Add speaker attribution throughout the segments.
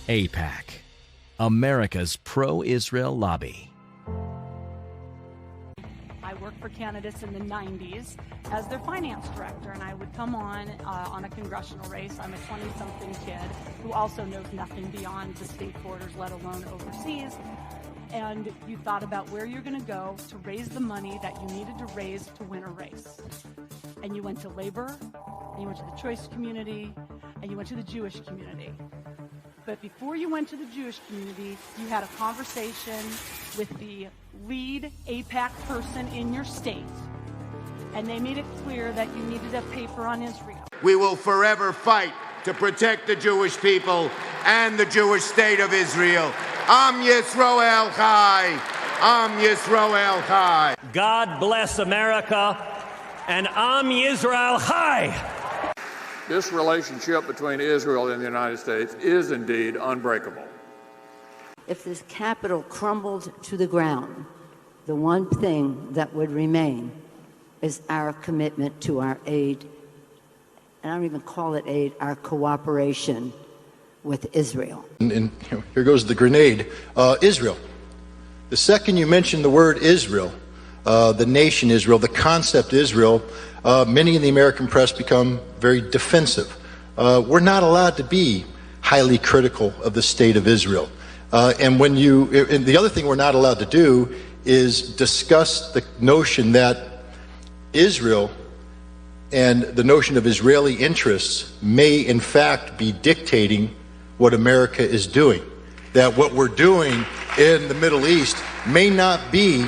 Speaker 1: AIPAC, America's pro-Israel lobby.
Speaker 2: I worked for candidates in the 90s as their finance director, and I would come on a congressional race. I'm a 20-something kid who also knows nothing beyond the state borders, let alone overseas. And you thought about where you're going to go to raise the money that you needed to raise to win a race. And you went to labor, and you went to the choice community, and you went to the Jewish community. But before you went to the Jewish community, you had a conversation with the lead AIPAC person in your state, and they made it clear that you needed a paper on Israel.
Speaker 3: We will forever fight to protect the Jewish people and the Jewish state of Israel. Am Yisrael Chai! Am Yisrael Chai!
Speaker 4: God bless America, and Am Yisrael Chai!
Speaker 5: This relationship between Israel and the United States is indeed unbreakable.
Speaker 6: If this capital crumbled to the ground, the one thing that would remain is our commitment to our aid, and I don't even call it aid, our cooperation with Israel.
Speaker 7: And here goes the grenade. Israel. The second you mention the word Israel, the nation Israel, the concept Israel, many in the American press become very defensive. We're not allowed to be highly critical of the state of Israel. And the other thing we're not allowed to do is discuss the notion that Israel and the notion of Israeli interests may in fact be dictating what America is doing. That what we're doing in the Middle East may not be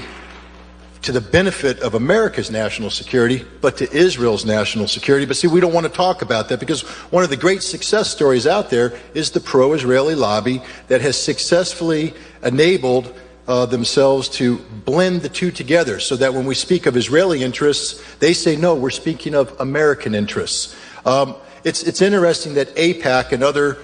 Speaker 7: to the benefit of America's national security, but to Israel's national security. But see, we don't want to talk about that because one of the great success stories out there is the pro-Israeli lobby that has successfully enabled themselves to blend the two together so that when we speak of Israeli interests, they say, no, we're speaking of American interests. It's interesting that AIPAC and other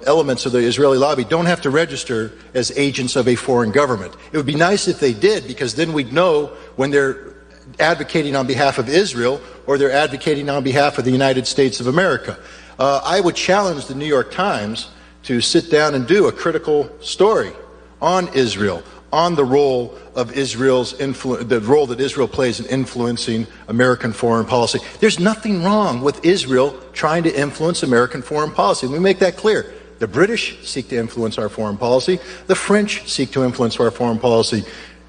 Speaker 7: elements of the Israeli lobby don't have to register as agents of a foreign government. It would be nice if they did, because then we'd know when they're advocating on behalf of Israel or they're advocating on behalf of the United States of America. I would challenge the New York Times to sit down and do a critical story on Israel, on the role of the role that Israel plays in influencing American foreign policy. There's nothing wrong with Israel trying to influence American foreign policy. Let me make that clear. The British seek to influence our foreign policy. The French seek to influence our foreign policy.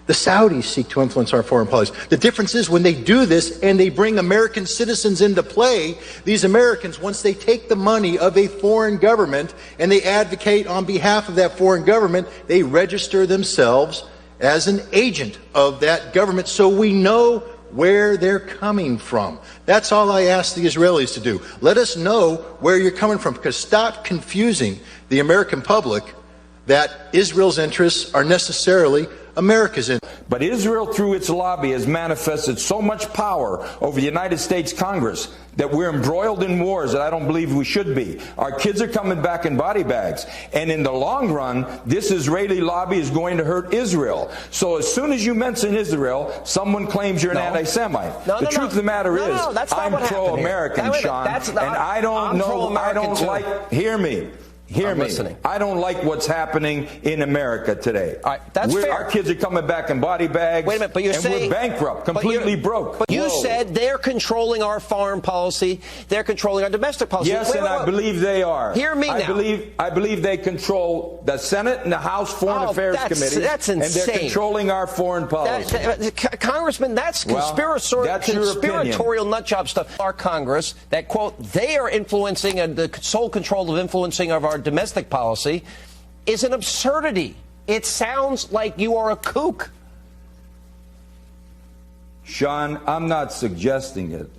Speaker 7: The Saudis seek to influence our foreign policy. The difference is when they do this and they bring American citizens into play, these Americans, once they take the money of a foreign government and they advocate on behalf of that foreign government, they register themselves as an agent of that government so we know where they're coming from. That's all I ask the Israelis to do. Let us know where you're coming from, because stop confusing the American public that Israel's interests are necessarily America's interests.
Speaker 8: But Israel, through its lobby, has manifested so much power over the United States Congress that we're embroiled in wars that I don't believe we should be. Our kids are coming back in body bags. And in the long run, this Israeli lobby is going to hurt Israel. So as soon as you mention Israel, someone claims you're an anti-Semite. The truth of the matter is, I'm pro-American, Sean. And I don't know, I don't like, hear me. Hear me.
Speaker 9: Listening.
Speaker 8: I don't like what's happening in America today.
Speaker 9: All right, that's fair.
Speaker 8: Our kids are coming back in body bags.
Speaker 9: Wait a minute, but you're saying,
Speaker 8: we're bankrupt, completely broke.
Speaker 9: But you said they're controlling our foreign policy. They're controlling our domestic policy.
Speaker 8: Yes, I believe they are.
Speaker 9: Hear me now.
Speaker 8: I believe they control the Senate and the House Foreign Affairs Committee.
Speaker 9: That's insane.
Speaker 8: And they're controlling our foreign policy.
Speaker 9: Congressman, that's conspiratorial nutjob stuff. Our Congress, that, quote, they are influencing the sole control of influencing of our domestic policy is an absurdity. It sounds like you are a kook.
Speaker 8: Sean, I'm not suggesting it.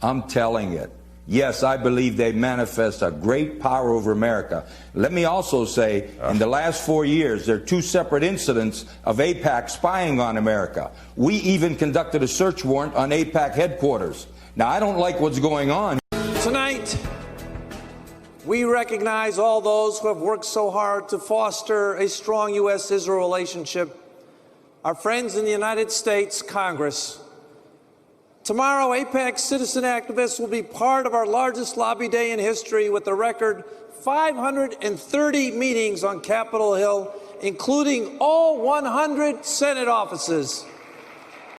Speaker 8: I'm telling it. Yes, I believe they manifest a great power over America. Let me also say, in the last 4 years, there are 2 separate incidents of AIPAC spying on America. We even conducted a search warrant on AIPAC headquarters. Now, I don't like what's going on.
Speaker 10: Tonight, we recognize all those who have worked so hard to foster a strong U.S.-Israel relationship. Our friends in the United States Congress Tomorrow, AIPAC citizen activists will be part of our largest lobby day in history with a record 530 meetings on Capitol Hill, including all 100 Senate offices.